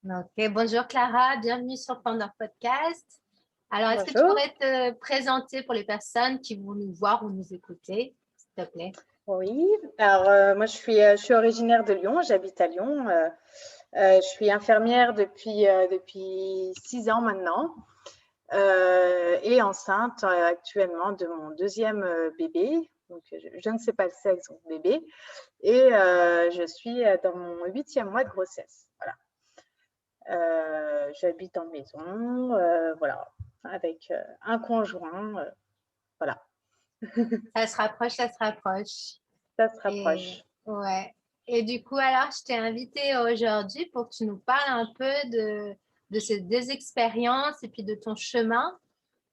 Ok, bonjour Clara, bienvenue sur Pandore Podcast. Alors, est-ce que tu Bonjour. pourrais te présenter pour les personnes qui vont nous voir ou nous écouter, s'il te plaît? Oui, alors moi je suis originaire de Lyon, j'habite à Lyon. Je suis infirmière depuis 6 ans maintenant et enceinte actuellement de mon deuxième bébé. Donc je ne sais pas le sexe de mon bébé et je suis dans mon 8e mois de grossesse. Voilà. J'habite en maison, voilà, avec un conjoint, voilà, Ça se rapproche, ça se rapproche. ça se Et rapproche. ouais. Et du coup, alors, je t'ai invitée aujourd'hui pour que tu nous parles un peu de ces deux expériences et puis de ton chemin,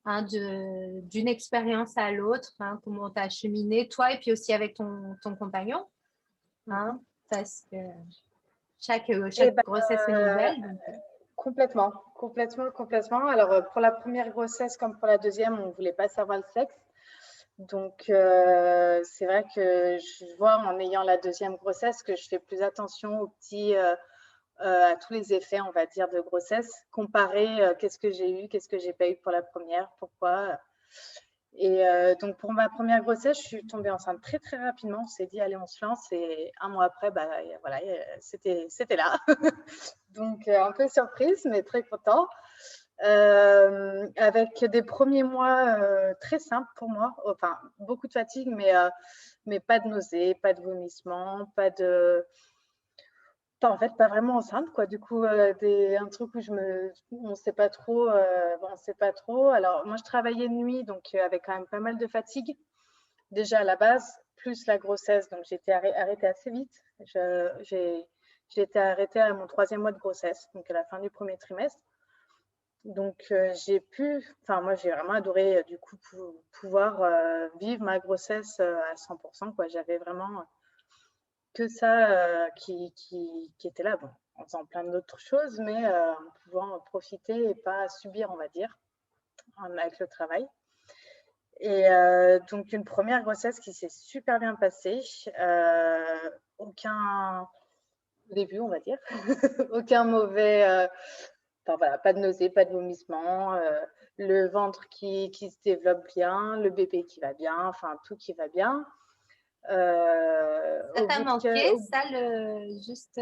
hein, d'une expérience à l'autre, hein, comment tu as cheminé, toi et puis aussi avec ton compagnon, hein, Mhm. parce que Et chaque grossesse est nouvelle. Donc, complètement, complètement, complètement. Alors, pour la première grossesse comme pour la deuxième, on ne voulait pas savoir le sexe. Donc, c'est vrai que je vois en ayant la deuxième grossesse que je fais plus attention aux petits, à tous les effets, on va dire, de grossesse, comparer qu'est-ce que j'ai eu, qu'est-ce que j'ai pas eu pour la première, pourquoi. Et donc, pour ma première grossesse, je suis tombée enceinte très, très rapidement. On s'est dit, allez, on se lance. Et un mois après, bah, voilà, c'était là. Donc, un peu surprise, mais très content. Avec des premiers mois très simples pour moi. Enfin, beaucoup de fatigue, mais pas de nausées, pas de vomissements, pas de. Enfin, en fait, pas vraiment enceinte, quoi. Du coup, un truc où on sait pas trop, on sait pas trop. Alors, moi, je travaillais de nuit, donc avec quand même pas mal de fatigue. Déjà à la base, plus la grossesse, donc j'ai été arrêtée assez vite. J'ai été arrêtée à mon 3e mois de grossesse, donc à la fin du premier trimestre. Donc enfin moi j'ai vraiment adoré du coup pouvoir vivre ma grossesse à 100%, quoi. J'avais vraiment que ça qui était là, bon, en faisant plein d'autres choses, mais en pouvant en profiter et pas subir, on va dire, avec le travail. Et donc une première grossesse qui s'est super bien passée, aucun début, on va dire, aucun mauvais, enfin voilà, pas de nausées, pas de vomissements, le ventre qui se développe bien, le bébé qui va bien, enfin tout qui va bien. ça Au t'a bout de manqué, que ça, juste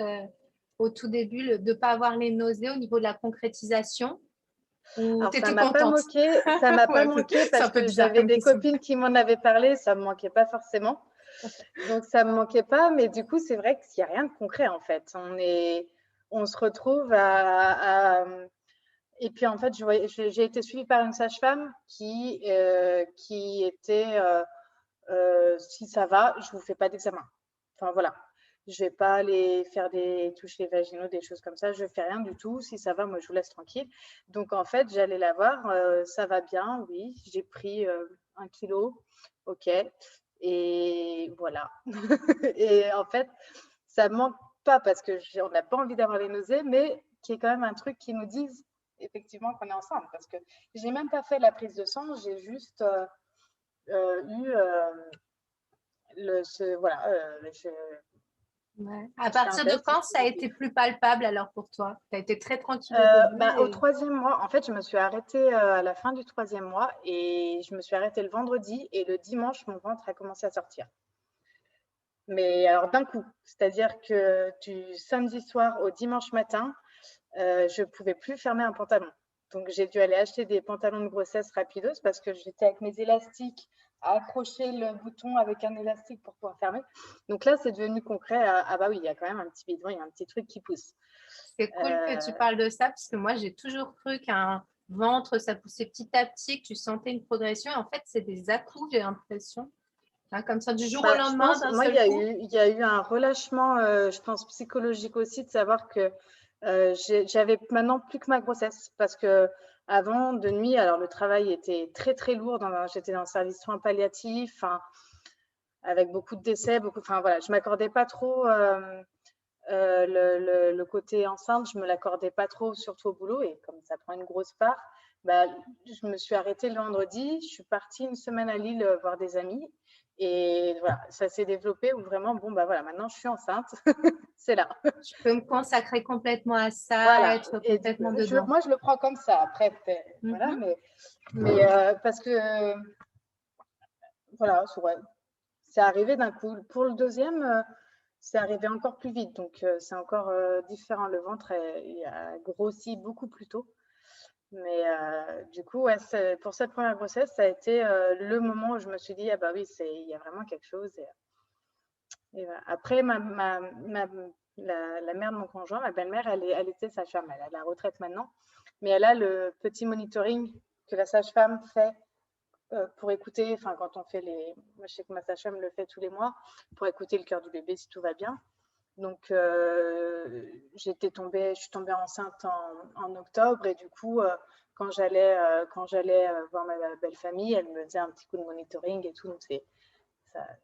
au tout début, de ne pas avoir les nausées au niveau de la concrétisation? Ou Alors t'étais contente? ça m'a pas Ouais, manqué c'est un parce peu que bizarre j'avais comme des question. copines qui m'en avaient parlé, ça me manquait pas forcément. Donc ça me manquait pas, mais du coup, c'est vrai qu'il y a rien de concret en fait. On se retrouve et puis en fait, j'ai été suivie par une sage-femme qui était, si ça va, je vous fais pas d'examen. Enfin voilà, je vais pas aller faire des toucher vaginaux, des choses comme ça. Je fais rien du tout. Si ça va, moi je vous laisse tranquille. Donc en fait, j'allais la voir. Ça va bien, oui. J'ai pris 1 kilo, ok. Et voilà. Et en fait, ça manque pas parce que on n'a pas envie d'avoir les nausées, mais qui est quand même un truc qui nous dise effectivement qu'on est enceinte. Parce que j'ai même pas fait la prise de sang, j'ai juste eu voilà, Ouais. À je fais un partir de test, quand c'est ça a été négatif. plus palpable alors pour toi? Tu as été très tranquille au début Bah, au et 3e mois, en fait, je me suis arrêtée à la fin du 3e mois et je me suis arrêtée le vendredi et le dimanche, mon ventre a commencé à sortir. Mais alors d'un coup, c'est-à-dire que du samedi soir au dimanche matin, je pouvais plus fermer un pantalon. Donc j'ai dû aller acheter des pantalons de grossesse rapidos parce que j'étais avec mes élastiques à accrocher le bouton avec un élastique pour pouvoir fermer. Donc là, c'est devenu concret. Ah bah oui, il y a quand même un petit bidon, il y a un petit truc qui pousse. c'est cool que tu Euh, parles de ça parce que moi j'ai toujours cru qu'un ventre ça poussait petit à petit, que tu sentais une progression. En fait, c'est des à-coups, j'ai l'impression. Hein, comme ça, du jour au Bah, je lendemain, pense, d'un moi, seul coup. il y a eu un relâchement, je pense, psychologique aussi, de savoir que j'avais maintenant plus que ma grossesse. Parce que avant, de nuit, alors le travail était très, très lourd. J'étais dans le service soins palliatifs, enfin, avec beaucoup de décès, enfin voilà, je m'accordais pas trop le côté enceinte, je me l'accordais pas trop, surtout au boulot. Et comme ça prend une grosse part, bah, je me suis arrêtée le vendredi. Je suis partie une semaine à Lille voir des amis. Et voilà, ça s'est développé où vraiment, bon, bah voilà, maintenant je suis enceinte, c'est là. Je peux me consacrer complètement à ça, Voilà. être Et complètement dedans. moi, je le prends comme ça. Après, voilà, Mhm. mais parce que, voilà, ouais, c'est arrivé d'un coup. Pour le deuxième, c'est arrivé encore plus vite. Donc, c'est encore différent. Le ventre il a grossi beaucoup plus tôt. Mais du coup, ouais, pour cette première grossesse, ça a été le moment où je me suis dit, ah bah oui, il y a vraiment quelque chose. Et voilà. Après, la mère de mon conjoint, ma belle-mère, elle était sage-femme. Elle est à la retraite maintenant. Mais elle a le petit monitoring que la sage-femme fait pour écouter, enfin quand on fait moi je sais que ma sage-femme le fait tous les mois, pour écouter le cœur du bébé si tout va bien. Donc je suis tombée enceinte en octobre et du coup quand j'allais voir ma belle famille, elle me faisait un petit coup de monitoring et tout, donc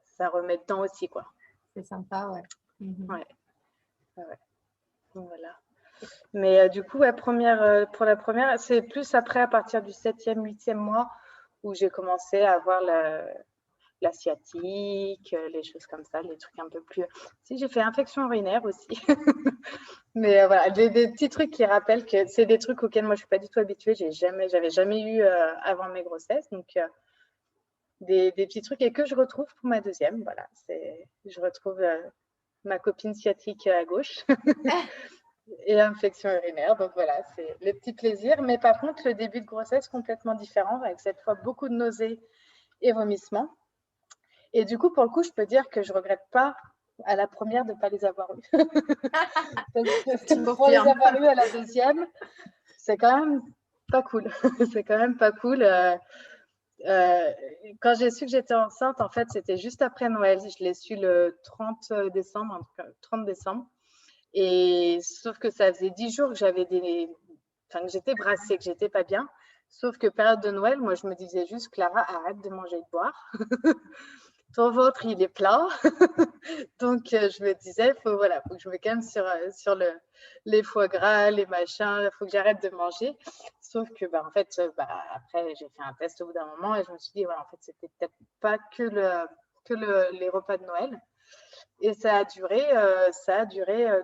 ça remet dedans aussi quoi. C'est sympa, ouais. Mhm. Ouais, ouais. Donc, voilà. Mais du coup, ouais, pour la première, c'est plus après, à partir du 7e, 8e mois, où j'ai commencé à avoir la sciatique, les choses comme ça, les trucs un peu plus. Si, j'ai fait infection urinaire aussi. Mais voilà, des petits trucs qui rappellent que c'est des trucs auxquels moi je suis pas du tout habituée. J'avais jamais eu avant mes grossesses, donc des petits trucs et que je retrouve pour ma deuxième. Voilà, je retrouve ma copine sciatique à gauche. Et infection urinaire. Donc voilà, c'est le petit plaisir. Mais par contre, le début de grossesse complètement différent, avec cette fois beaucoup de nausées et vomissements. Et du coup, pour le coup, je peux dire que je regrette pas à la première de ne pas les avoir eus. Parce Tu que pour les confirmes. avoir eus à la deuxième, c'est quand même pas cool. C'est quand même pas cool. Quand j'ai su que j'étais enceinte, en fait, c'était juste après Noël. Je l'ai su le 30 décembre, en tout cas, 30 décembre. Et sauf que ça faisait 10 jours que que j'étais brassée, que j'étais pas bien. Sauf que période de Noël, moi, je me disais juste, Clara, arrête de manger et de boire. Ton ventre, il est plat. Donc, je me disais, faut que je me calme sur les foie gras, les machins, il faut que j'arrête de manger. Sauf que, en fait, après, j'ai fait un test au bout d'un moment et je me suis dit, en fait, c'était peut-être pas que les repas de Noël. Et ça a duré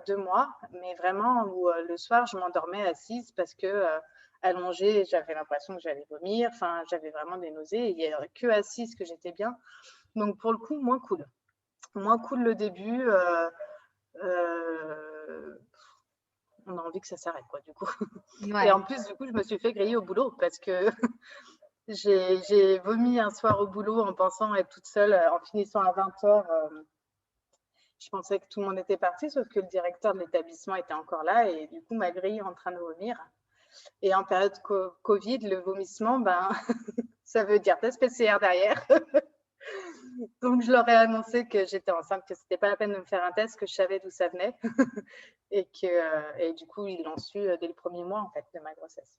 2 mois, mais vraiment où le soir, je m'endormais assise parce que allongée, j'avais l'impression que j'allais vomir. Enfin, j'avais vraiment des nausées. Et il n'y avait que assise que j'étais bien. Donc, pour le coup, moins cool. Moins cool le début. On a envie que ça s'arrête, quoi, du coup. Ouais. Et en plus, du coup, je me suis fait griller au boulot parce que j'ai vomi un soir au boulot en pensant être toute seule, en finissant à 20h. Je pensais que tout le monde était parti, sauf que le directeur de l'établissement était encore là et du coup, ma grille est en train de vomir. Et en période Covid, le vomissement, ça veut dire test PCR derrière. Donc, je leur ai annoncé que j'étais enceinte, que c'était pas la peine de me faire un test, que je savais d'où ça venait. Et du coup, ils l'ont su dès le premier mois, en fait, de ma grossesse.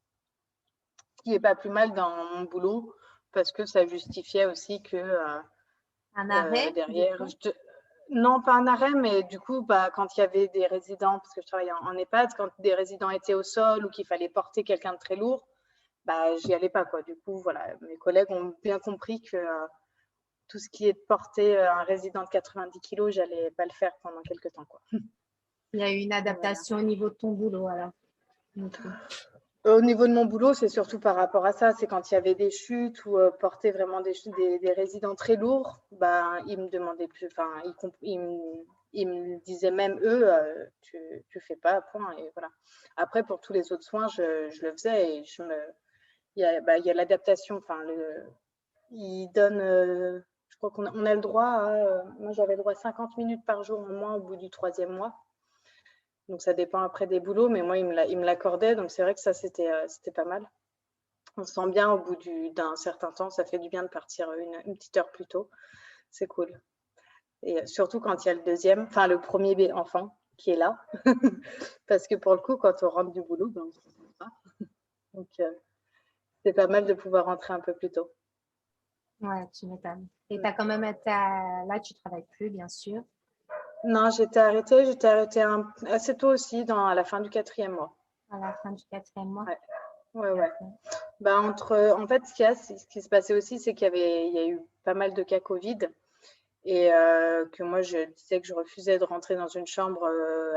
Ce qui n'est pas plus mal dans mon boulot, parce que ça justifiait aussi que Un arrêt, derrière, non, pas un arrêt, mais du coup, quand il y avait des résidents, parce que je travaillais en EHPAD, quand des résidents étaient au sol ou qu'il fallait porter quelqu'un de très lourd, j'y allais pas, quoi. Du coup, voilà, mes collègues ont bien compris que tout ce qui est de porter un résident de 90 kilos, j'allais pas le faire pendant quelques temps, quoi. il y a eu une adaptation au niveau de ton boulot, alors. Au niveau de mon boulot, c'est surtout par rapport à ça. C'est quand il y avait des chutes ou porter vraiment des résidents très lourds, ils me demandaient plus, enfin, ils me disaient même eux, tu fais pas, point. Et voilà. Après, pour tous les autres soins, je le faisais et il y a l'adaptation. Enfin, ils donnent, je crois qu'on a le droit à, moi j'avais le droit à 50 minutes par jour en moins au bout du 3e mois. Donc, ça dépend après des boulots, mais moi, il me l'accordait. Donc, c'est vrai que ça, c'était pas mal. On se sent bien au bout d'un certain temps. Ça fait du bien de partir une petite heure plus tôt. C'est cool. Et surtout quand il y a le premier enfant qui est là. Parce que pour le coup, quand on rentre du boulot, on ne se sent pas. Donc, c'est pas mal de pouvoir rentrer un peu plus tôt. Ouais, tu m'étonnes. Et tu as quand même été là, tu travailles plus, bien sûr. Non, j'étais arrêtée assez tôt aussi, à la fin du 4e mois. À la fin du 4e mois. Ouais. En fait, ce qui se passait aussi, c'est qu'il y a eu pas mal de cas Covid. et que moi, je disais que je refusais de rentrer dans une chambre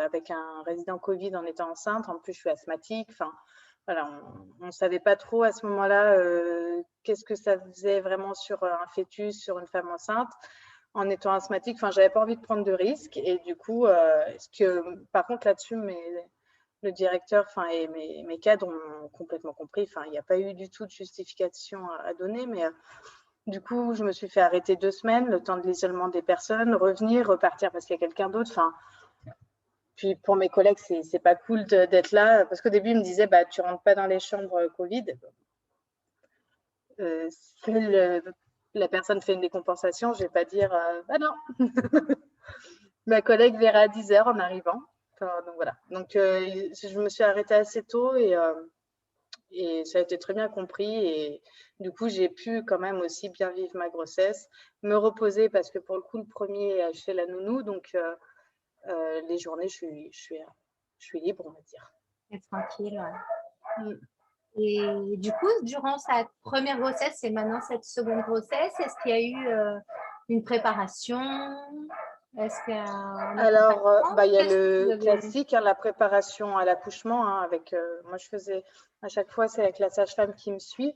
avec un résident Covid en étant enceinte. En plus, je suis asthmatique. Enfin, voilà, on ne savait pas trop à ce moment-là qu'est-ce que ça faisait vraiment sur un fœtus, sur une femme enceinte. En étant asthmatique, enfin, j'avais pas envie de prendre de risques. Et du coup, par contre, là-dessus, le directeur, enfin, et mes cadres ont complètement compris. Enfin, il n'y a pas eu du tout de justification à donner, mais du coup, je me suis fait arrêter 2 semaines, le temps de l'isolement des personnes, revenir, repartir parce qu'il y a quelqu'un d'autre. Enfin, puis pour mes collègues, c'est pas cool d'être là parce qu'au début, ils me disaient, bah, tu rentres pas dans les chambres Covid. La personne fait une décompensation, je vais pas dire, bah non. Ma collègue verra à 10 heures en arrivant. Enfin, donc voilà. Donc je me suis arrêtée assez tôt et ça a été très bien compris. Et du coup, j'ai pu quand même aussi bien vivre ma grossesse, me reposer parce que pour le coup, le premier, je fais la nounou. Donc, les journées, je suis libre, on va dire. Et tranquille, ouais. Et du coup, durant sa première grossesse et maintenant cette seconde grossesse, est-ce qu'il y a eu une préparation? Est-ce qu'il y a un Alors, bah, il y a le avez... classique, hein, la préparation à l'accouchement. Hein, avec, moi, je faisais à chaque fois, c'est avec la sage-femme qui me suit.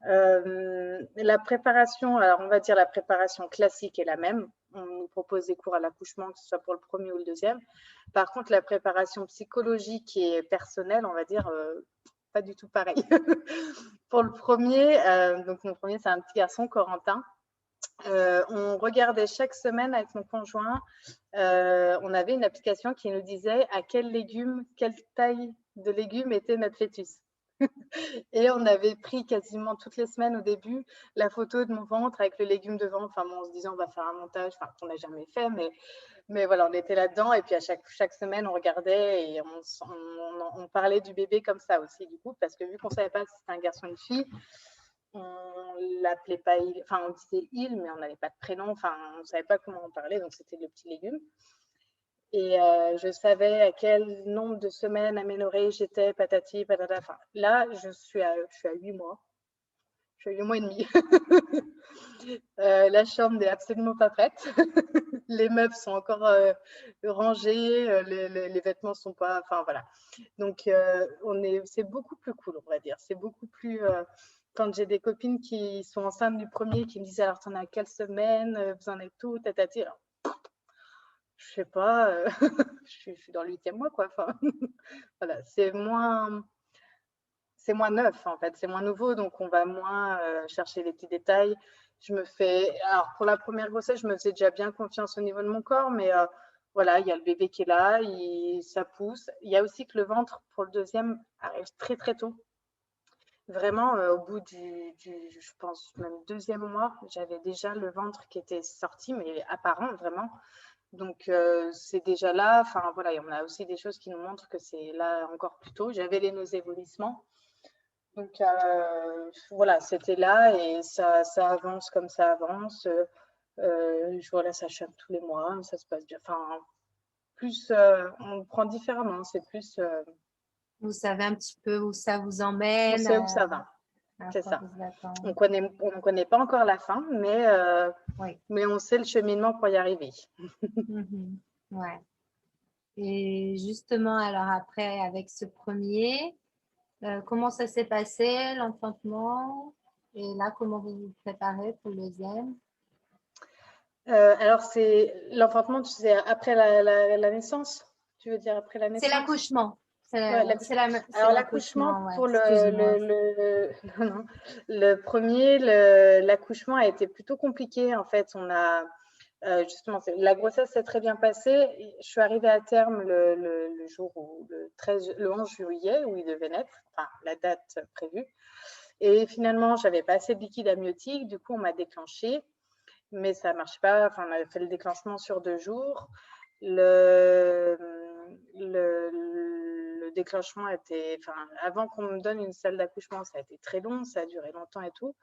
La préparation, alors on va dire la préparation classique est la même. On nous propose des cours à l'accouchement, que ce soit pour le premier ou le deuxième. Par contre, la préparation psychologique et personnelle, on va dire, pas du tout pareil. Pour le premier, donc mon premier, c'est un petit garçon, Corentin. On regardait chaque semaine avec mon conjoint, on avait une application qui nous disait à quelle taille de légumes était notre fœtus. Et on avait pris quasiment toutes les semaines au début la photo de mon ventre avec le légume devant, enfin bon, en se disant on va faire un montage, enfin qu'on n'a jamais fait, mais voilà, on était là-dedans et puis à chaque semaine on regardait et on parlait du bébé comme ça aussi du coup, parce que vu qu'on ne savait pas si c'était un garçon ou une fille, on l'appelait pas il, enfin on disait il, mais on n'avait pas de prénom, enfin on ne savait pas comment on parlait, donc c'était le petit légume. Et je savais à quel nombre de semaines améliorées j'étais, patati, patata. Enfin, là, je suis à 8 mois. Je suis à 8 mois et demi. La chambre n'est absolument pas prête. Les meubles sont encore rangés, les vêtements sont pas. Enfin, voilà. Donc, c'est beaucoup plus cool, on va dire. C'est beaucoup plus. Quand j'ai des copines qui sont enceintes du premier, qui me disent alors, t'en as quelle semaine, vous en êtes tout, tatati. Alors, je sais pas, je suis dans le 8e mois, quoi. Enfin, voilà, c'est moins neuf, en fait, c'est moins nouveau, donc on va moins chercher les petits détails. Alors pour la première grossesse, je me faisais déjà bien confiance au niveau de mon corps, mais voilà, il y a le bébé qui est là, ça pousse. Il y a aussi que le ventre, pour le deuxième, arrive très très tôt. Vraiment, au bout je pense, même 2e mois, j'avais déjà le ventre qui était sorti, mais apparent, vraiment. Donc, c'est déjà là. Enfin, voilà, on a aussi des choses qui nous montrent que c'est là encore plus tôt. J'avais les nausées vomissements. Donc, voilà, c'était là et ça avance comme ça avance. Je vois la sage-femme tous les mois, ça se passe bien. Enfin, plus, on le prend différemment. C'est plus, Vous savez un petit peu où ça vous on emmène, sait où ça va. à C'est quoi ça. vous attendre. On connaît pas encore la fin, Oui. mais on sait le cheminement pour y arriver. Ouais. Et justement, alors après, avec ce premier, comment ça s'est passé, l'enfantement? Et là, comment vous vous préparez pour le deuxième? Alors, c'est l'enfantement, c'est après la naissance? Tu veux dire après la C'est naissance? l'accouchement. Ouais, alors l'accouchement, l'accouchement, ouais. pour Excuse-moi. non, non. Le premier, l'accouchement a été plutôt compliqué. En fait, on a justement, la grossesse s'est très bien passée. Je suis arrivée à terme le jour où, le 11 juillet, où il devait naître, enfin la date prévue. Et finalement, j'avais pas assez de liquide amniotique, du coup, on m'a déclenché, mais ça marche pas. Enfin, on avait fait le déclenchement sur 2 jours. Le déclenchement était, enfin, avant qu'on me donne une salle d'accouchement, ça a été très long, ça a duré longtemps et tout.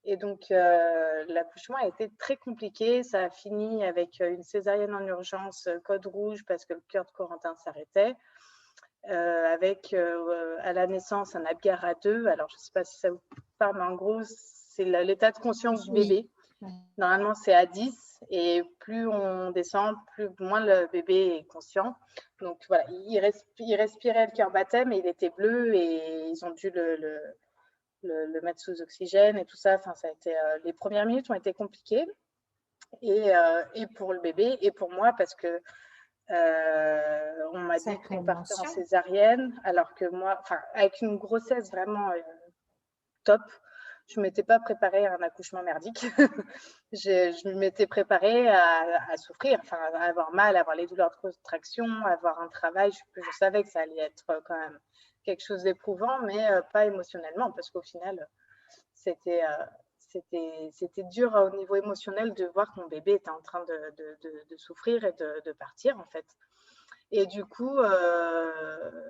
Et donc, l'accouchement a été très compliqué. Ça a fini avec une césarienne en urgence, code rouge, parce que le cœur de Corentin s'arrêtait. Avec à la naissance un Apgar A2. Alors, je ne sais pas si ça vous parle, mais en gros, c'est l'état de conscience du Oui. bébé. Ouais. Normalement, c'est à 10 et plus on descend, moins le bébé est conscient. Donc voilà, il respirait, le cœur battait, mais il était bleu et ils ont dû le mettre sous oxygène et tout ça. Enfin, ça a été, les premières minutes ont été compliquées et pour le bébé et pour moi parce que on m'a dit Sacrée qu'on partait en émotion. césarienne alors que moi, enfin, avec une grossesse vraiment top. Je ne m'étais pas préparée à un accouchement merdique. Je m'étais préparée à souffrir, enfin, à avoir mal, à avoir les douleurs de contraction, à avoir un travail. Je savais que ça allait être quand même quelque chose d'éprouvant, mais pas émotionnellement, parce qu'au final, c'était dur au niveau émotionnel de voir que mon bébé était en train de souffrir et de partir, en fait. Et du coup,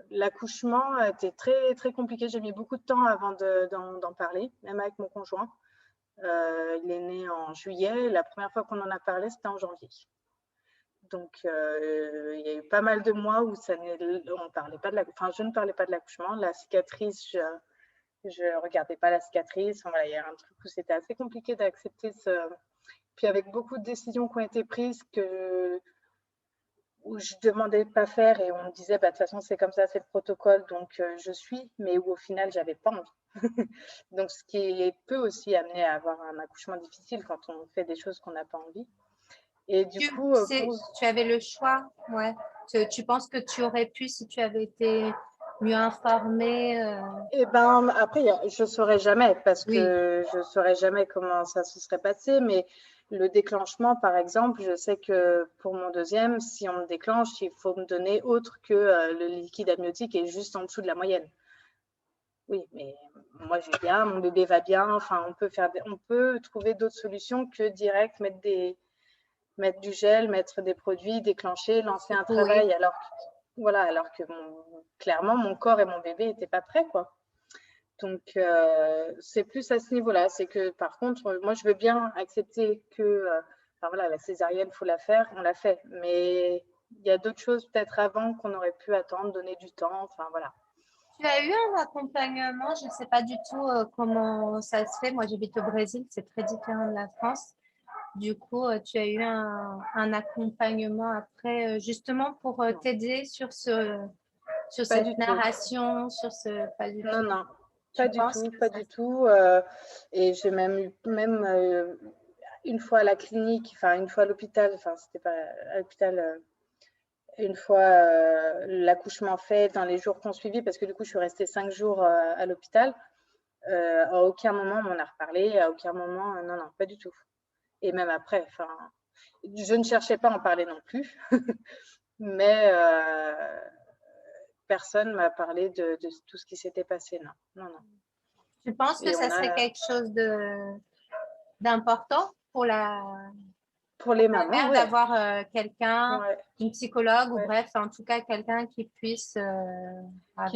l'accouchement était très, très compliqué. J'ai mis beaucoup de temps avant d'en parler, même avec mon conjoint. Il est né en juillet. La première fois qu'on en a parlé, c'était en janvier. Donc, il y a eu pas mal de mois où on parlait pas enfin, je ne parlais pas de l'accouchement. La cicatrice, je ne regardais pas la cicatrice. Enfin, voilà, il y a un truc où c'était assez compliqué d'accepter ce. Puis avec beaucoup de décisions qui ont été prises où je demandais de pas faire et on me disait bah, de toute façon c'est comme ça, c'est le protocole, donc je suis, mais où au final j'avais pas envie. Donc ce qui peut aussi amener à avoir un accouchement difficile quand on fait des choses qu'on n'a pas envie. Et du coup, Tu avais le choix, ouais. Tu penses que tu aurais pu si tu avais été mieux informée et ben après je saurais jamais parce Oui, que je saurais jamais comment ça se serait passé, mais le déclenchement par exemple, je sais que pour mon deuxième, si on me déclenche, il faut me donner autre que le liquide amniotique est juste en dessous de la moyenne. Oui, mais moi je vais bien, mon bébé va bien. Enfin, on peut trouver d'autres solutions que direct mettre du gel, mettre des produits, déclencher, lancer un secouer. travail. Alors que clairement mon corps et mon bébé n'étaient pas prêts, quoi. Donc c'est plus à ce niveau-là. C'est que par contre, moi je veux bien accepter que, enfin voilà, la césarienne faut la faire, on l'a fait. Mais il y a d'autres choses peut-être avant qu'on aurait pu attendre, donner du temps. Enfin voilà. Tu as eu un accompagnement, je ne sais pas du tout comment ça se fait. Moi, j'habite au Brésil, c'est très différent de la France. Du coup, tu as eu un accompagnement après, justement pour t'aider sur sur Pas cette du tout. narration, sur ce. Pas du Non, tout. non, Tu pas du penses tout, que pas ça. du tout. Et j'ai même eu, une fois à la clinique, enfin une fois à l'hôpital, enfin c'était pas à l'hôpital, une fois l'accouchement fait dans les jours qu'on suivit, parce que du coup je suis restée 5 jours à l'hôpital. À aucun moment on m'en a reparlé, à aucun moment, non, non, pas du tout. Et même après, enfin, je ne cherchais pas à en parler non plus, mais personne m'a parlé de tout ce qui s'était passé, non, non, non. Tu penses que Et ça on serait a, quelque chose d'important pour pour pour les la mamans, mère ouais, d'avoir quelqu'un, ouais, une psychologue ou ouais. bref, en tout cas quelqu'un qui puisse, Qui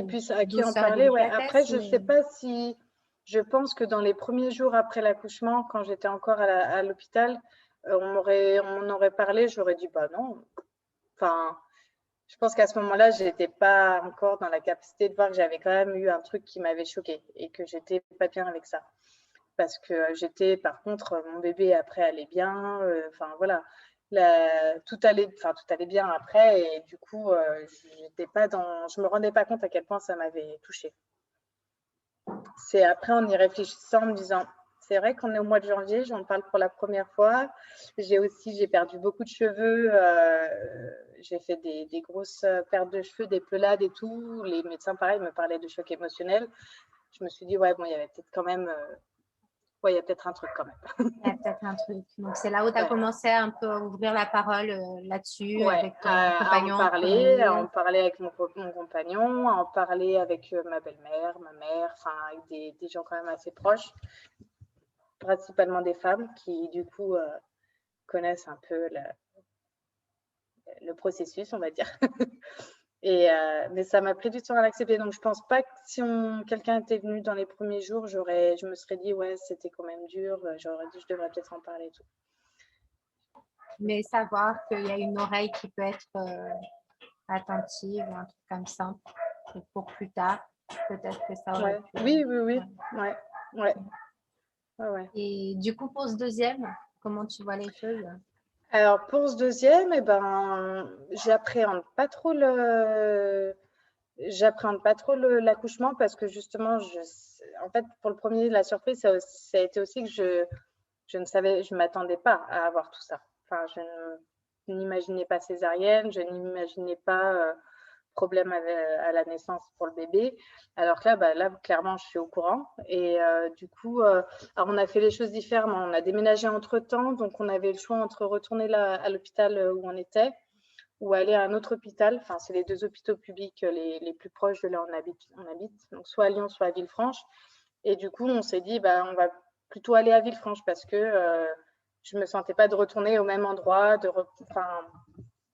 avec puisse, à qui en douceur et parler, ouais. Après, délicatesse, je sais pas si, je pense que dans les premiers jours après l'accouchement, quand j'étais encore à l'hôpital, on m'en aurait parlé, j'aurais dit, bah non. Enfin, je pense qu'à ce moment-là, j'étais pas encore dans la capacité de voir que j'avais quand même eu un truc qui m'avait choquée et que j'étais pas bien avec ça. Parce que j'étais, par contre, mon bébé après allait bien, enfin voilà, tout allait bien après et du coup, je me rendais pas compte à quel point ça m'avait touchée. C'est après en y réfléchissant, en me disant, c'est vrai qu'on est au mois de janvier, j'en parle pour la première fois. J'ai perdu beaucoup de cheveux, j'ai fait des grosses pertes de cheveux, des pelades et tout. Les médecins, pareil, me parlaient de choc émotionnel. Je me suis dit, ouais, bon, il y avait peut-être quand même, ouais, il y a peut-être un truc quand même. il y a peut-être un truc. Donc c'est là où tu as Ouais. commencé un peu à ouvrir la parole là-dessus Ouais, avec ton compagnon en à premier. en parler avec mon compagnon, à en parler avec ma belle-mère, ma mère, enfin avec des gens quand même assez proches, principalement des femmes qui du coup connaissent un peu le processus, on va dire. Et mais ça m'a pris du temps à l'accepter. Donc je pense pas que si quelqu'un était venu dans les premiers jours, je me serais dit ouais c'était quand même dur. J'aurais dit je devrais peut-être en parler et tout. Mais savoir qu'il y a une oreille qui peut être attentive ou un truc comme ça pour plus tard, peut-être que ça aurait Ouais, pu. oui, oui, oui, Ouais. ouais, ouais, ouais, ouais. Et du coup, pour ce deuxième, Comment tu vois les choses? Alors, pour ce deuxième, j'appréhende pas trop l'accouchement parce que justement, en fait, pour le premier, la surprise, ça a été aussi que je m'attendais pas à avoir tout ça. Enfin, je n'imaginais pas césarienne, je n'imaginais pas problème à la naissance pour le bébé. Alors que là, clairement, je suis au courant. Et du coup, alors on a fait les choses différemment. On a déménagé entre-temps, donc on avait le choix entre retourner à l'hôpital où on était ou aller à un autre hôpital. Enfin, c'est les deux hôpitaux publics les plus proches de là où on habite. Donc, soit à Lyon, soit à Villefranche. Et du coup, on s'est dit, on va plutôt aller à Villefranche parce que je me sentais pas de retourner au même endroit. Enfin,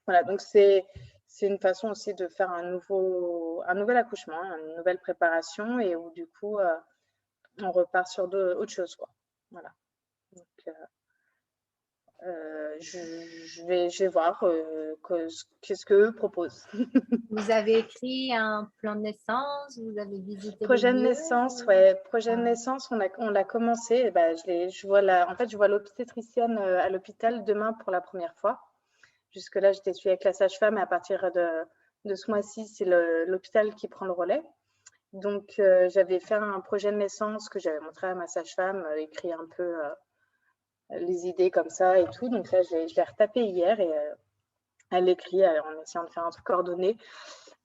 voilà, donc c'est une façon aussi de faire un nouvel accouchement, une nouvelle préparation et où du coup, on repart sur autre chose, quoi. Voilà. Donc, je vais voir qu'est-ce qu'eux proposent. Vous avez écrit un plan de naissance, vous avez visité les Projet de lieux. naissance, ouais. Projet de naissance, on l'a commencé. Et je vois l'obstétricienne à l'hôpital demain pour la première fois. Jusque-là, j'étais suivie avec la sage-femme et à partir de ce mois-ci, c'est l'hôpital qui prend le relais. Donc, j'avais fait un projet de naissance que j'avais montré à ma sage-femme, écrit un peu les idées comme ça et tout. Donc là, je l'ai retapé hier et elle l'écrit en essayant de faire un truc coordonné.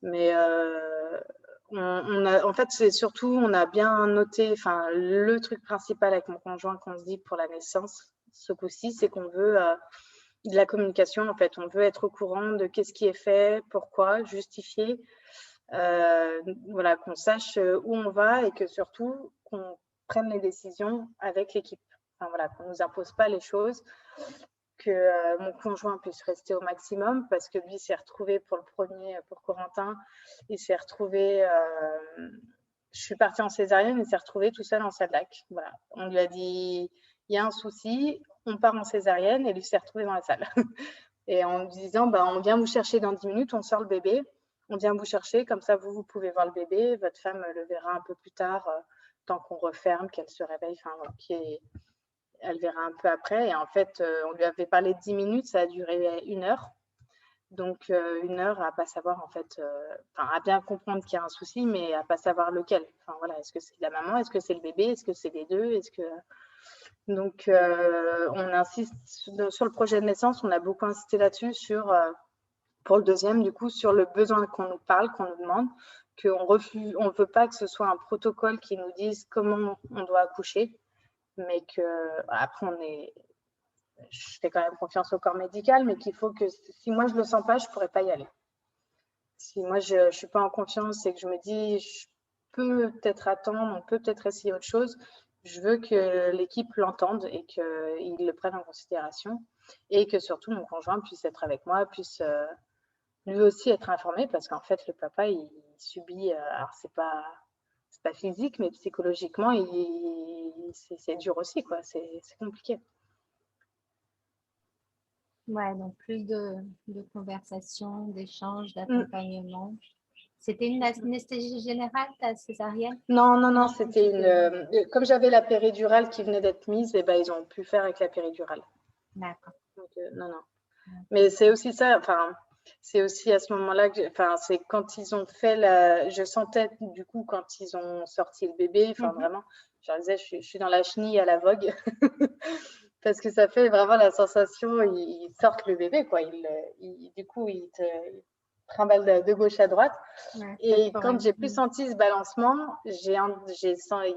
Mais en fait, c'est surtout, on a bien noté, enfin, le truc principal avec mon conjoint qu'on se dit pour la naissance, ce coup-ci, c'est qu'on veut de la communication, en fait. On veut être au courant de qu'est-ce qui est fait, pourquoi, justifier. Voilà, qu'on sache où on va et que surtout, qu'on prenne les décisions avec l'équipe. Enfin, voilà, qu'on ne nous impose pas les choses, que mon conjoint puisse rester au maximum parce que lui s'est retrouvé pour le premier, pour Corentin, il s'est retrouvé, je suis partie en césarienne, il s'est retrouvé tout seul en salle d'ac. Voilà, on lui a dit, il y a un souci, on part en césarienne et lui s'est retrouvé dans la salle. Et en lui disant, on vient vous chercher dans 10 minutes, on sort le bébé, on vient vous chercher, comme ça vous pouvez voir le bébé, votre femme le verra un peu plus tard, tant qu'on referme, qu'elle se réveille, enfin voilà, elle verra un peu après. Et en fait, on lui avait parlé de 10 minutes, ça a duré 1 heure. Donc, 1 heure à pas savoir, en fait, à bien comprendre qu'il y a un souci, mais à pas savoir lequel. Enfin, voilà, est-ce que c'est la maman, est-ce que c'est le bébé, est-ce que c'est les deux, est-ce que... Donc, on insiste sur le projet de naissance, on a beaucoup insisté là-dessus, pour le deuxième, du coup, sur le besoin qu'on nous parle, qu'on nous demande, qu'on refuse, on ne veut pas que ce soit un protocole qui nous dise comment on doit accoucher, mais qu'après, je fais quand même confiance au corps médical, mais qu'il faut que si moi je ne le sens pas, je ne pourrais pas y aller. Si moi je ne suis pas en confiance et que je me dis, je peux peut-être attendre, on peut peut-être essayer autre chose, je veux que l'équipe l'entende et qu'il le prenne en considération et que surtout mon conjoint puisse être avec moi, puisse lui aussi être informé parce qu'en fait, le papa, il subit, alors c'est pas physique, mais psychologiquement, c'est dur aussi, quoi. C'est compliqué. Ouais, donc plus de conversations, d'échanges, d'accompagnement. C'était une anesthésie générale, ta césarienne? Non, non, non, Non, c'était comme j'avais la péridurale qui venait d'être mise, ils ont pu faire avec la péridurale. D'accord. Donc, non, non. Mais c'est aussi ça, c'est aussi à ce moment-là que, c'est quand ils ont fait je sentais du coup quand ils ont sorti le bébé, vraiment, je leur disais, je suis dans la chenille à la Vogue, parce que ça fait vraiment la sensation, ils sortent le bébé, quoi. Du coup, ils te trimballent de gauche à droite. Ouais, Et quand j'ai plus senti ce balancement, il y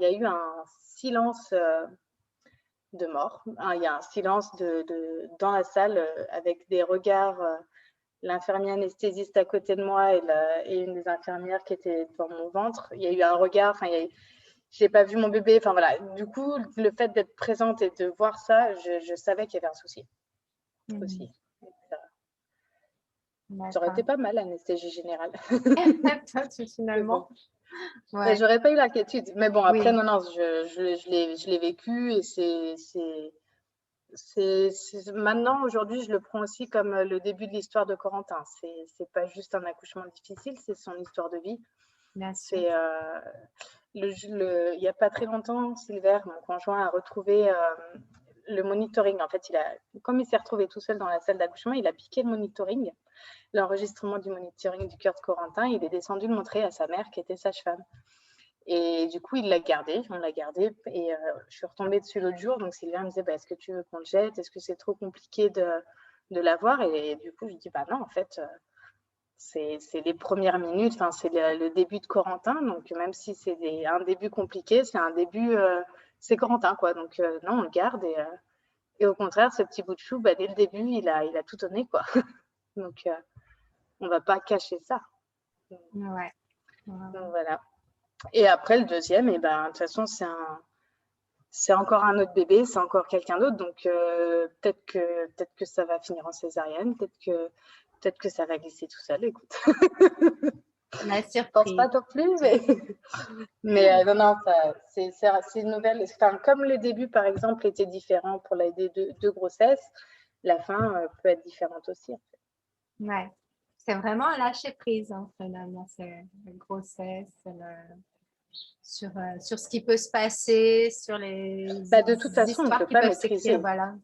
a eu un silence de mort. Il y a un silence dans la salle avec des regards. L'infirmière anesthésiste à côté de moi et une des infirmières qui était devant mon ventre. Il y a eu un regard. J'ai pas vu mon bébé. Enfin voilà. Du coup, le fait d'être présente et de voir ça, je savais qu'il y avait un souci aussi. Ça aurait été pas mal l'anesthésie générale. Finalement. Ouais. J'aurais pas eu l'inquiétude. Mais bon, après, Oui. non, je l'ai vécu et maintenant, aujourd'hui, je le prends aussi comme le début de l'histoire de Corentin. C'est pas juste un accouchement difficile, c'est son histoire de vie. Bien sûr. C'est il y a pas très longtemps, Silver, mon conjoint, a retrouvé le monitoring. En fait, comme il s'est retrouvé tout seul dans la salle d'accouchement, il a piqué le monitoring, l'enregistrement du monitoring du cœur de Corentin. Il est descendu le montrer à sa mère qui était sage-femme. Et du coup, on l'a gardé. Et je suis retombée dessus l'autre jour. Donc, Sylvia me disait, est-ce que tu veux qu'on le jette? Est-ce que c'est trop compliqué de l'avoir? Et du coup, je dis, non, en fait, c'est les premières minutes. Enfin, c'est le début de Corentin. Donc, même si c'est un début compliqué, c'est un début, c'est Corentin, quoi. Donc, non, on le garde. Et au contraire, ce petit bout de chou, dès le début, il a tout donné, quoi. Donc, on ne va pas cacher ça. Ouais. Donc, voilà. Et après, le deuxième, de toute façon, c'est encore un autre bébé, c'est encore quelqu'un d'autre. Donc, peut-être que ça va finir en césarienne, peut-être que ça va glisser tout seul, écoute. La Je pense pas surprise. non plus, mais non, c'est une nouvelle. Enfin, comme le début, par exemple, était différent pour les deux grossesses, la fin peut être différente aussi. En fait. Ouais. C'est vraiment un lâcher prise, finalement. C'est la grossesse, sur ce qui peut se passer, sur les De toute façon, on ne histoires peut qui pas peuvent maîtriser. s'écrire. Voilà.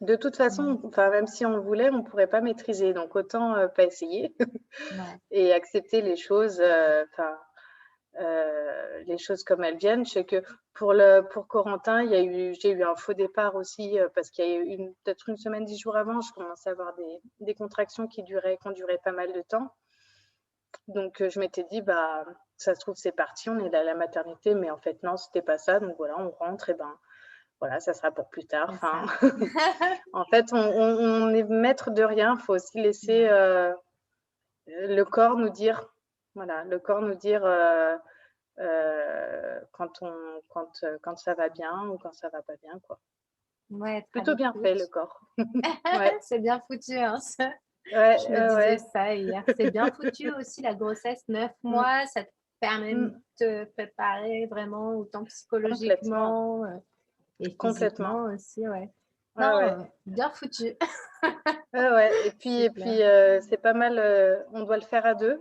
De toute façon, même si on le voulait, on ne pourrait pas maîtriser. Donc, autant pas essayer et accepter les choses, les choses comme elles viennent. Je sais que pour Corentin, j'ai eu un faux départ aussi parce qu'il y a eu peut-être une semaine, 10 jours avant, je commençais à avoir des contractions qui ont duré pas mal de temps. Donc, je m'étais dit, ça se trouve, c'est parti, on est à la maternité, mais en fait, non, c'était pas ça. Donc, voilà, on rentre et voilà, ça sera pour plus tard. Enfin, en fait, on est maître de rien. Il faut aussi laisser le corps nous dire, quand ça va bien ou quand ça va pas bien, quoi. Ouais, Plutôt bien fait, le corps. Ouais. C'est bien foutu, hein, ça. Ouais, Je me disais ça hier. C'est bien foutu aussi, la grossesse, 9 mois, ça te permet de te préparer vraiment autant psychologiquement et physiquement aussi, ouais. Non, bien foutu. Ouais. Et puis c'est pas mal, on doit le faire à deux.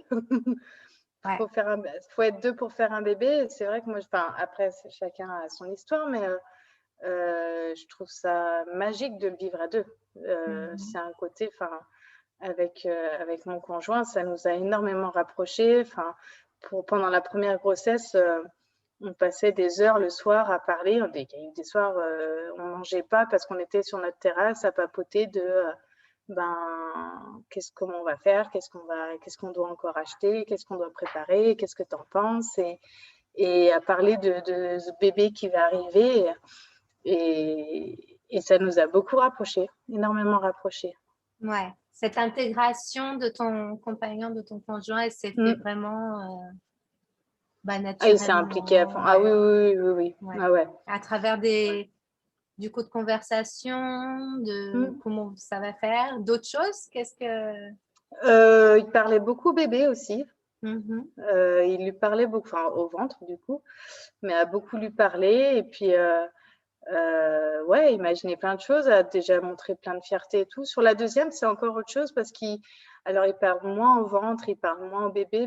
Faut être deux pour faire un bébé. C'est vrai que moi, après, chacun a son histoire, mais je trouve ça magique de le vivre à deux. C'est un côté, avec mon conjoint, ça nous a énormément rapprochés. Pendant la première grossesse, on passait des heures le soir à parler. Il y a eu des soirs, on mangeait pas parce qu'on était sur notre terrasse à papoter de comment on va faire, qu'est-ce qu'on doit encore acheter, qu'est-ce qu'on doit préparer, qu'est-ce que tu en penses, et à parler de ce bébé qui va arriver. Et ça nous a beaucoup rapprochés, énormément rapprochés. Ouais, cette intégration de ton compagnon, de ton conjoint, elle s'est fait vraiment naturellement. Ah, il s'est impliqué à fond. Ah oui. Ouais. Ah ouais. À travers du coup de conversation, de comment ça va faire, d'autres choses, qu'est-ce que... Il parlait beaucoup bébé aussi. Il lui parlait beaucoup, au ventre du coup, mais a beaucoup lui parlé. Et puis, imaginait plein de choses, a déjà montré plein de fierté et tout. Sur la deuxième, c'est encore autre chose parce il parle moins au ventre, il parle moins au bébé,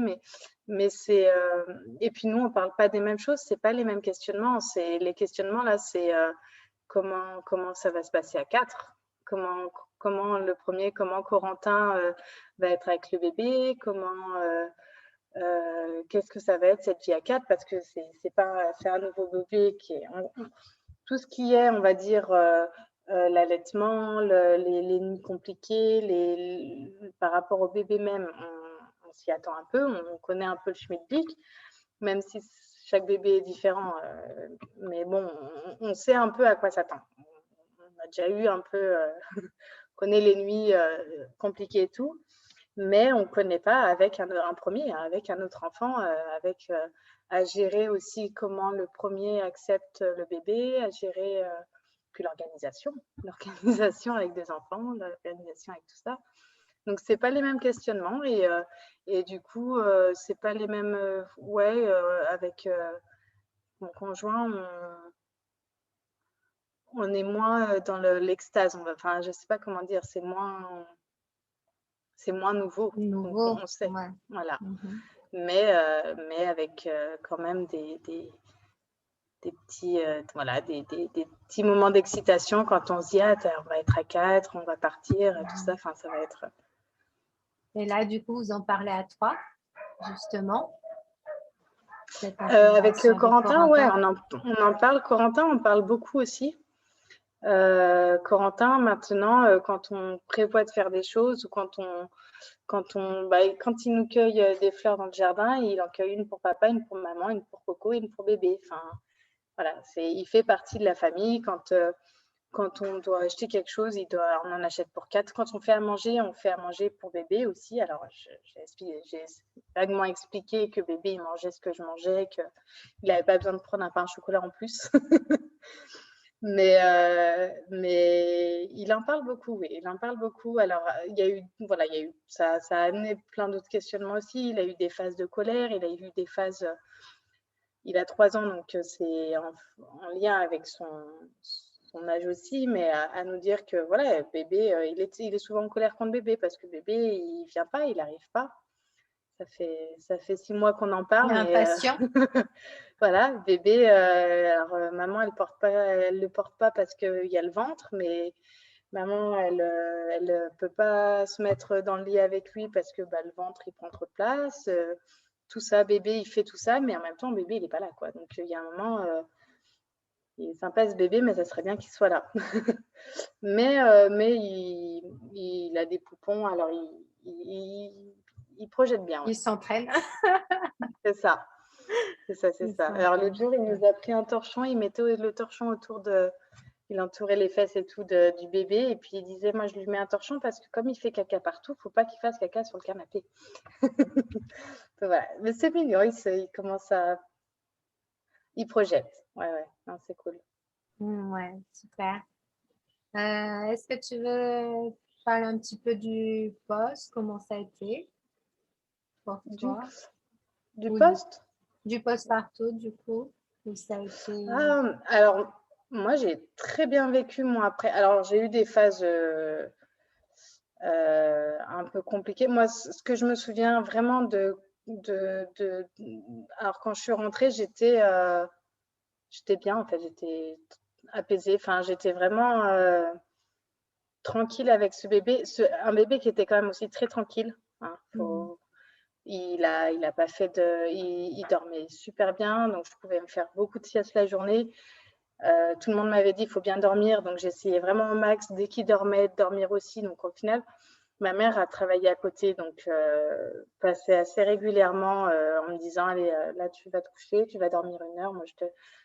mais c'est... et puis nous, on parle pas des mêmes choses, c'est pas les mêmes questionnements. Les questionnements, là, c'est comment ça va se passer à 4, comment comment Corentin va être avec le bébé, qu'est-ce que ça va être cette vie à 4, parce que c'est un nouveau bébé qui est tout ce qui est, on va dire, l'allaitement, les nuits compliquées, par rapport au bébé même, on s'y attend un peu, on connaît un peu le schmilblick, même si chaque bébé est différent, mais bon, on sait un peu à quoi s'attendre. On a déjà eu un peu, on connaît les nuits compliquées et tout, mais on ne connaît pas avec un premier, avec un autre enfant, à gérer aussi comment le premier accepte le bébé, à gérer puis l'organisation avec des enfants, l'organisation avec tout ça. Donc, ce n'est pas les mêmes questionnements et du coup, ce n'est pas les mêmes... avec mon conjoint, on est moins dans l'extase. Je ne sais pas comment dire, c'est moins nouveau. Donc, on sait. Ouais. Voilà. Mais avec quand même voilà, des petits moments d'excitation quand on se dit, ah, on va être à 4, on va partir, tout ça, enfin, ça va être… Et là, du coup, vous en parlez à 3, justement. Avec Avec Corentin, ouais, Corentin. on en parle. Corentin, on parle beaucoup aussi. Corentin, maintenant, quand on prévoit de faire des choses ou quand il nous cueille des fleurs dans le jardin, il en cueille une pour papa, une pour maman, une pour Coco, une pour bébé. Enfin, voilà, il fait partie de la famille. Quand on doit acheter quelque chose, on en achète pour 4. Quand on fait à manger, on fait à manger pour bébé aussi. Alors, j'ai vaguement expliqué que bébé, il mangeait ce que je mangeais, qu'il n'avait pas besoin de prendre un pain au chocolat en plus. Mais il en parle beaucoup, oui, il en parle beaucoup. Alors, ça a amené plein d'autres questionnements aussi. Il a eu des phases de colère, il a eu des phases… Il a 3 ans, donc c'est en lien avec son âge aussi, mais à nous dire que voilà, bébé, il est souvent en colère contre bébé parce que bébé, il vient pas, il n'arrive pas. Ça fait 6 mois qu'on en parle, mais Impatient. voilà, bébé, alors maman, elle le porte pas parce qu'il y a le ventre, mais maman, elle peut pas se mettre dans le lit avec lui parce que le ventre, il prend trop de place. Tout ça, bébé, il fait tout ça, mais en même temps, bébé, il est pas là, quoi. Donc, il y a un moment, il est sympa ce bébé, mais ça serait bien qu'il soit là. mais il a des poupons, alors il projette bien. Ouais. Il s'entraîne. C'est ça. C'est ça. Alors, l'autre jour, il nous a pris un torchon, il mettait le torchon il entourait les fesses et tout du bébé, et puis il disait, moi, je lui mets un torchon parce que comme il fait caca partout, faut pas qu'il fasse caca sur le canapé. Voilà. Mais c'est mignon, il commence à… Il projette. Ouais, non, c'est cool. Ouais, super. Est-ce que tu veux parler un petit peu du poste, comment ça a été pour toi? Du Ou poste? du postpartum, du coup, où ça a été… Alors, moi, j'ai très bien vécu, moi, après. Alors, j'ai eu des phases un peu compliquées. Moi, ce que je me souviens vraiment alors, quand je suis rentrée, j'étais bien, en fait. J'étais apaisée. Enfin, j'étais vraiment tranquille avec ce bébé. Un bébé qui était quand même aussi très tranquille. Hein, il a pas fait il dormait super bien, donc je pouvais me faire beaucoup de siestes la journée. Tout le monde m'avait dit il faut bien dormir, donc j'essayais vraiment au max dès qu'il dormait de dormir aussi. Donc au final, ma mère a travaillé à côté, donc passait assez régulièrement en me disant allez là tu vas te coucher, tu vas dormir 1 heure. Moi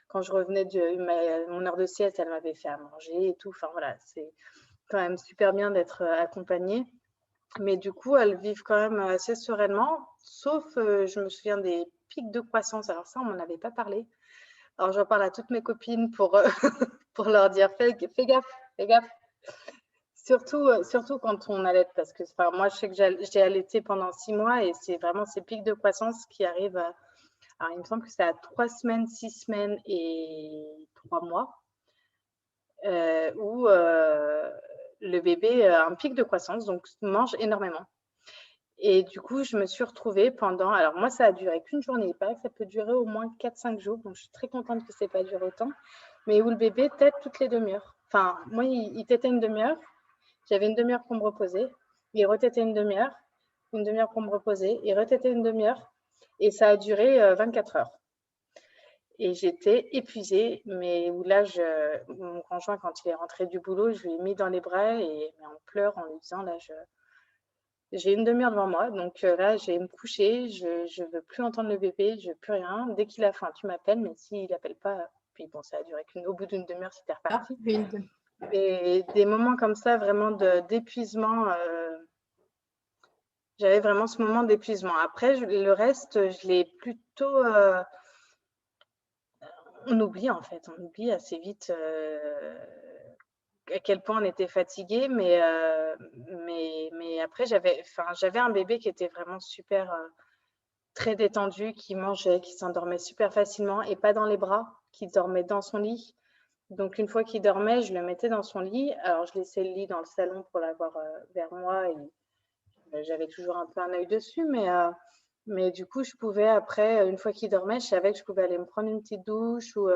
quand je revenais de mon heure de sieste, elle m'avait fait à manger et tout. Enfin voilà, c'est quand même super bien d'être accompagnée. Mais du coup, elles vivent quand même assez sereinement, sauf je me souviens des pics de croissance. Alors ça, on m'en avait pas parlé. Alors j'en parle à toutes mes copines pour, pour leur dire fais gaffe, fais gaffe. Surtout quand on allaite, parce que moi, je sais que j'ai allaité pendant 6 mois et c'est vraiment ces pics de croissance qui arrivent alors, il me semble que c'est à 3 semaines, 6 semaines et 3 mois, où le bébé a un pic de croissance, donc mange énormément. Et du coup, je me suis retrouvée pendant… Alors moi, ça a duré qu'une journée. Il paraît que ça peut durer au moins 4-5 jours. Donc, je suis très contente que ça n'ait pas duré autant. Mais où le bébé tète toutes les demi-heures. Enfin, moi, il tétait une demi-heure. J'avais une demi-heure pour me reposer. Il retétait une demi-heure pour me reposer. Il retétait une demi-heure. Et ça a duré 24 heures. Et j'étais épuisée. Mais où là, mon conjoint, quand il est rentré du boulot, je lui ai mis dans les bras mais en pleurs, en lui disant, là, j'ai une demi-heure devant moi, donc là, je vais me coucher, je ne veux plus entendre le bébé, je veux plus rien. Dès qu'il a faim, tu m'appelles, mais s'il n'appelle pas, puis bon, ça a duré qu'au bout d'une demi-heure, c'était reparti. Et des moments comme ça, vraiment d'épuisement, j'avais vraiment ce moment d'épuisement. Après, le reste, je l'ai plutôt… on oublie en fait, on oublie assez vite à quel point on était fatigué, mais après, j'avais un bébé qui était vraiment super… très détendu, qui mangeait, qui s'endormait super facilement et pas dans les bras, qui dormait dans son lit. Donc, une fois qu'il dormait, je le mettais dans son lit. Alors, je laissais le lit dans le salon pour l'avoir vers moi et j'avais toujours un peu un œil dessus. Mais du coup, je pouvais après, une fois qu'il dormait, je savais que je pouvais aller me prendre une petite douche ou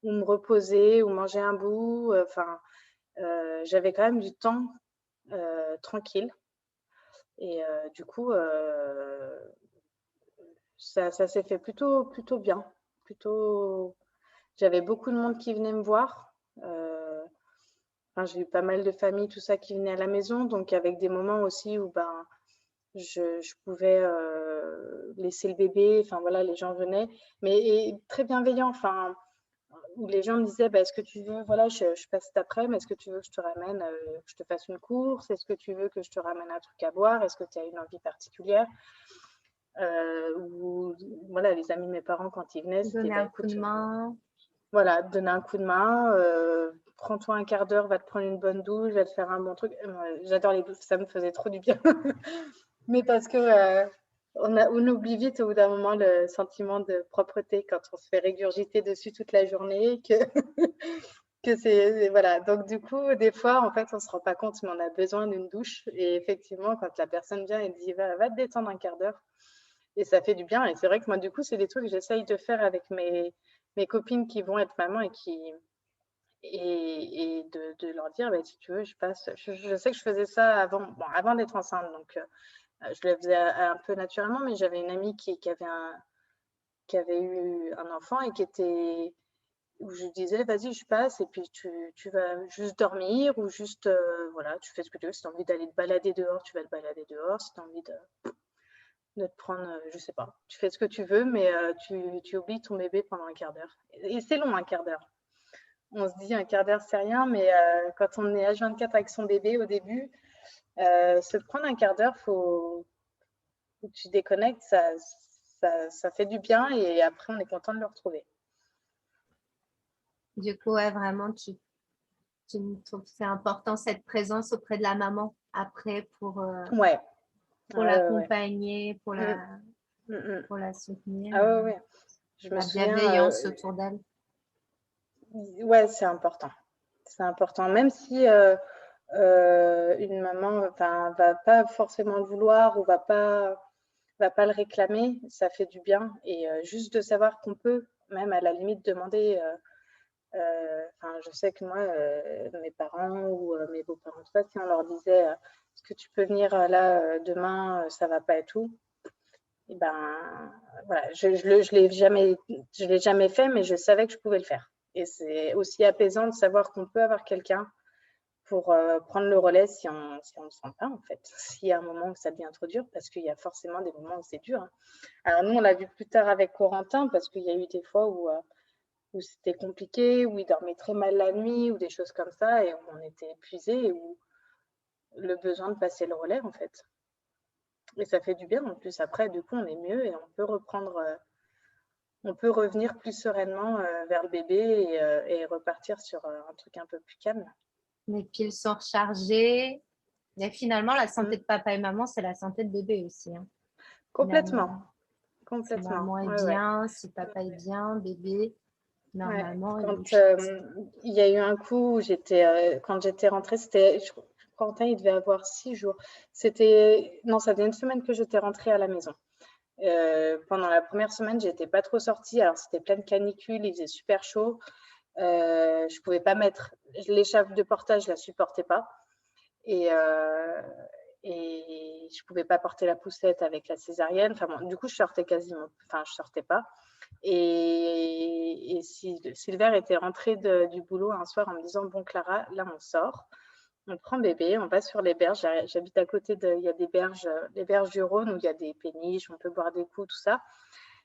ou me reposer ou manger un bout. Enfin, j'avais quand même du temps tranquille. Et du coup, ça s'est fait plutôt bien. Plutôt... J'avais beaucoup de monde qui venait me voir. Enfin, j'ai eu pas mal de familles, tout ça, qui venaient à la maison. Donc, avec des moments aussi où ben, je pouvais laisser le bébé. Enfin, voilà, les gens venaient. Mais très bienveillants. Enfin, où les gens me disaient, bah, est-ce que tu veux, voilà, je passe cet après-midi, est-ce que tu veux que je te ramène, que je te fasse une course? Est-ce que tu veux que je te ramène un truc à boire? Est-ce que tu as une envie particulière? Ou voilà, les amis de mes parents, quand ils venaient, c'était, Donner bah, un coup écoute, de main. voilà, donner un coup de main, prends-toi un quart d'heure, va te prendre une bonne douche, va te faire un bon truc. J'adore les douches, ça me faisait trop du bien. Mais parce que on oublie vite au bout d'un moment le sentiment de propreté quand on se fait régurgiter dessus toute la journée, que, que c'est, voilà. Donc du coup, des fois, en fait, on se rend pas compte, mais on a besoin d'une douche. Et effectivement, quand la personne vient et dit, va te détendre un quart d'heure, et ça fait du bien. Et c'est vrai que moi, du coup, c'est des trucs que j'essaye de faire avec mes copines qui vont être mamans et de leur dire, bah, si tu veux, je passe. Je sais que je faisais ça avant, bon, avant d'être enceinte, donc je le faisais un peu naturellement, mais j'avais une amie qui avait eu un enfant et qui était où je disais, vas-y, je passe, et puis tu vas juste dormir ou juste, voilà, tu fais ce que tu veux. Si tu as envie d'aller te balader dehors, tu vas te balader dehors. Si tu as envie de te prendre, je sais pas, tu fais ce que tu veux, mais tu oublies ton bébé pendant un quart d'heure. Et c'est long, un quart d'heure. On se dit un quart d'heure, c'est rien, mais quand on est H24 avec son bébé au début, se prendre un quart d'heure, faut que tu déconnectes, ça fait du bien et après, on est content de le retrouver. Du coup, ouais, vraiment, tu trouves que c'est important cette présence auprès de la maman après Ouais, pour ouais, ouais, ouais. l'accompagner, Mm, mm, mm. pour la soutenir, Ah ouais, ouais. Je me la souviens, bienveillance autour d'elle. ouais, c'est important. C'est important, même si une maman, enfin, va pas forcément le vouloir ou va pas le réclamer, ça fait du bien. Et juste de savoir qu'on peut, même à la limite, demander. Enfin, je sais que moi, mes parents ou mes beaux-parents, tout ça, si on leur disait, est-ce que tu peux venir là demain, ça va pas et tout. Et ben, voilà, je l'ai jamais fait, mais je savais que je pouvais le faire. Et c'est aussi apaisant de savoir qu'on peut avoir quelqu'un pour prendre le relais si on ne le sent pas, en fait. S'il y a un moment où ça devient trop dur, parce qu'il y a forcément des moments où c'est dur, hein. Alors nous, on l'a vu plus tard avec Corentin, parce qu'il y a eu des fois où c'était compliqué, où il dormait très mal la nuit, ou des choses comme ça, et où on était épuisé, et où le besoin de passer le relais, en fait. Et ça fait du bien, en plus, après, du coup, on est mieux, et on peut revenir plus sereinement vers le bébé et repartir sur un truc un peu plus calme. Les piles sont rechargées. Mais finalement, la santé Mm. de papa et maman, c'est la santé de bébé aussi, hein, Complètement, finalement. Si complètement. maman est Ouais, ouais. bien, si papa est bien, bébé, Ouais. normalement, il Quand est... il y a eu un coup où quand j'étais rentrée, Quentin, il devait avoir 6 jours. Non, ça faisait une semaine que j'étais rentrée à la maison. Pendant la première semaine, j'étais pas trop sortie. Alors, c'était pleine canicule, il faisait super chaud. Je pouvais pas mettre l'écharpe de portage, je la supportais pas. Et, et je pouvais pas porter la poussette avec la césarienne. Enfin bon, du coup, je sortais quasiment, enfin, je sortais pas. Et Silver était rentré du boulot un soir en me disant, bon Clara, là on sort, on prend bébé, on va sur les berges. J'habite à côté il y a des berges, les berges du Rhône où il y a des péniches, on peut boire des coups, tout ça.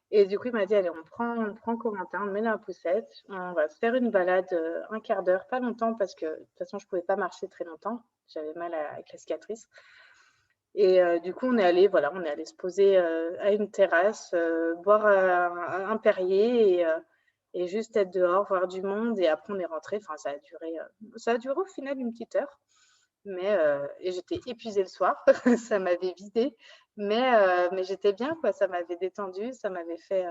Et du coup, il m'a dit, allez, on prend Corentin, on met la poussette, on va se faire une balade un quart d'heure, pas longtemps parce que de toute façon, je pouvais pas marcher très longtemps. J'avais mal avec la cicatrice. Et du coup, on est allé se poser à une terrasse, boire un Perrier et juste être dehors, voir du monde. Et après, on est rentré. Enfin, ça a duré au final une petite heure. Et j'étais épuisée le soir, ça m'avait vidé, mais j'étais bien, quoi. Ça m'avait détendue, ça m'avait fait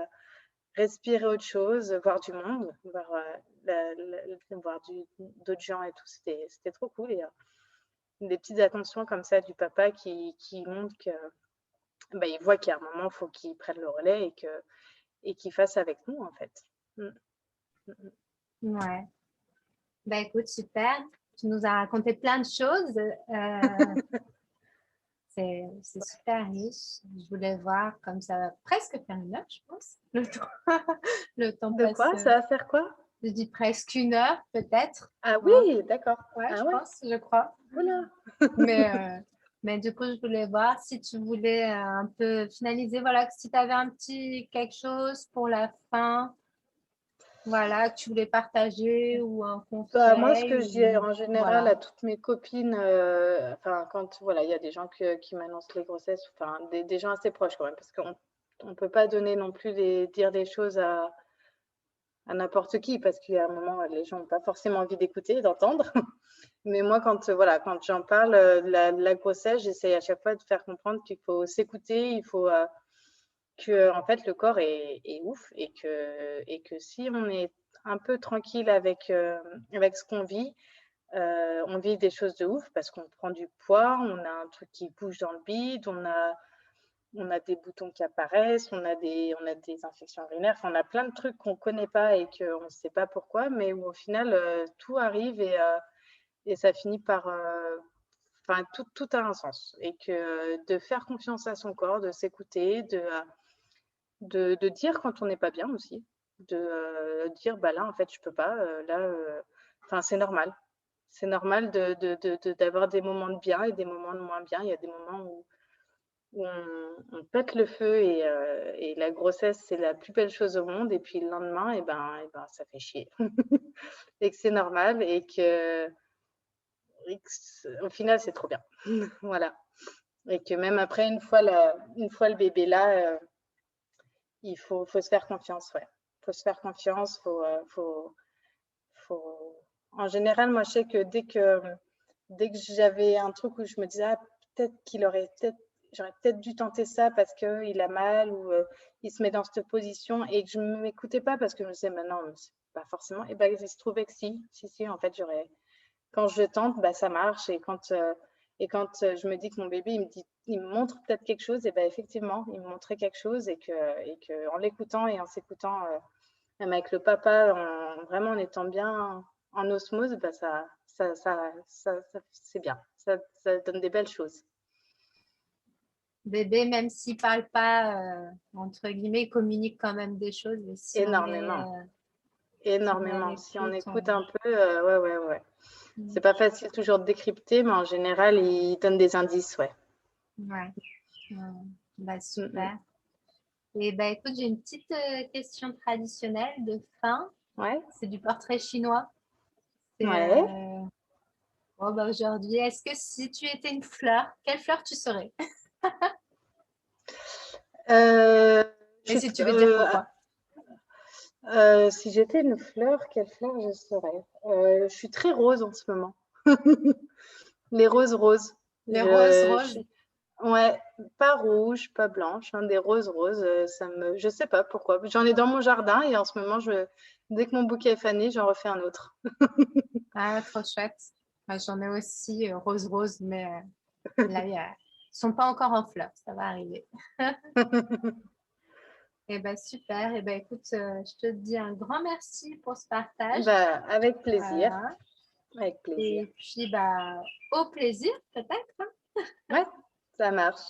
respirer autre chose, voir du monde, voir d'autres gens et tout. C'était trop cool. Et des petites attentions comme ça du papa qui montrent que bah, il voit qu'il y a un moment, il faut qu'il prenne le relais et qu'il fasse avec nous, en fait. Mm, mm, mm. Ouais. Bah, écoute, super. Tu nous as raconté plein de choses. C'est super riche. Je voulais voir comme ça va presque faire une heure, je pense. Le temps De passe. quoi? Ça va faire quoi? Je dis presque une heure, peut-être. Ah Hein. oui, d'accord. Ouais, Ah je ouais. pense, je crois. Oula. Mais du coup, je voulais voir si tu voulais un peu finaliser. Voilà, si tu avais un petit quelque chose pour la fin, voilà, que tu voulais partager ou un Bah, moi, ce conseil que je dis ou en général voilà. à toutes mes copines, enfin, quand voilà, il y a des gens qui m'annoncent les grossesses, enfin, des gens assez proches quand même, parce qu'on ne peut pas donner non plus dire des choses à n'importe qui, parce qu'il y a un moment, les gens n'ont pas forcément envie d'écouter, d'entendre. Mais moi, voilà, quand j'en parle de la grossesse, j'essaye à chaque fois de faire comprendre qu'il faut s'écouter, il faut que en fait le corps est ouf et que si on est un peu tranquille avec ce qu'on vit, on vit des choses de ouf parce qu'on prend du poids, on a un truc qui bouge dans le bide, on a des boutons qui apparaissent, on a des infections urinaires, enfin, on a plein de trucs qu'on ne connaît pas et qu'on ne sait pas pourquoi, mais où au final, tout arrive et ça finit par. Enfin, tout a un sens. Et que de faire confiance à son corps, de s'écouter, de dire quand on n'est pas bien aussi, de dire bah là, en fait, je peux pas, là, enfin, c'est normal. C'est normal d'avoir des moments de bien et des moments de moins bien. Il y a des moments où on pète le feu et la grossesse, c'est la plus belle chose au monde. Et puis le lendemain, et ben, ça fait chier. Et que c'est normal au final, c'est trop bien. Voilà. Et que même après, une fois le bébé là, faut se faire confiance, ouais. Faut se faire confiance, faut... En général, moi, je sais que dès que j'avais un truc où je me disais, ah, peut-être j'aurais peut-être dû tenter ça parce qu'il a mal ou il se met dans cette position et que je ne m'écoutais pas parce que je me disais, mais non, c'est pas forcément. Et ben, il se trouvait que si, en fait, quand je tente, bah, ça marche. Et quand je me dis que mon bébé, il me montre peut-être quelque chose, et ben effectivement, il me montrait quelque chose et que en l'écoutant et en s'écoutant, même avec le papa, vraiment en étant bien en osmose, bah, c'est bien. Ça donne des belles choses. Bébé, même s'il parle pas, entre guillemets, il communique quand même des choses. Et Énormément. si on est à Énormément. Si on l'écoute, écoute un peu, ouais. Mm. C'est pas facile toujours de décrypter, mais en général, il donne des indices, ouais. Ouais. Ouais. Bah, Mm, mm. super. Et bah, écoute, j'ai une petite question traditionnelle de fin. Ouais, C'est du portrait chinois. C'est ouais. oh, bah, aujourd'hui, est-ce que si tu étais une fleur, quelle fleur tu serais? Euh, je Et suis si tu veux dire pourquoi? Si j'étais une fleur, quelle fleur je serais? Je suis très rose en ce moment. Les roses roses. Le rose Je rose. suis ouais, pas rouge, pas blanche, hein, des roses roses, je sais pas pourquoi. J'en ai dans mon jardin et en ce moment, dès que mon bouquet est fané, j'en refais un autre. Ah, trop chouette. Moi, j'en ai aussi rose rose, mais là, ils sont pas encore en fleurs. Ça va arriver. Eh ben super. Eh ben écoute, je te dis un grand merci pour ce partage. Bah, avec plaisir, Voilà. avec plaisir. Et puis, bah, au plaisir, peut-être. Hein. Ouais, ça marche.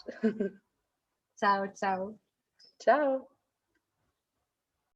Ciao, ciao. Ciao.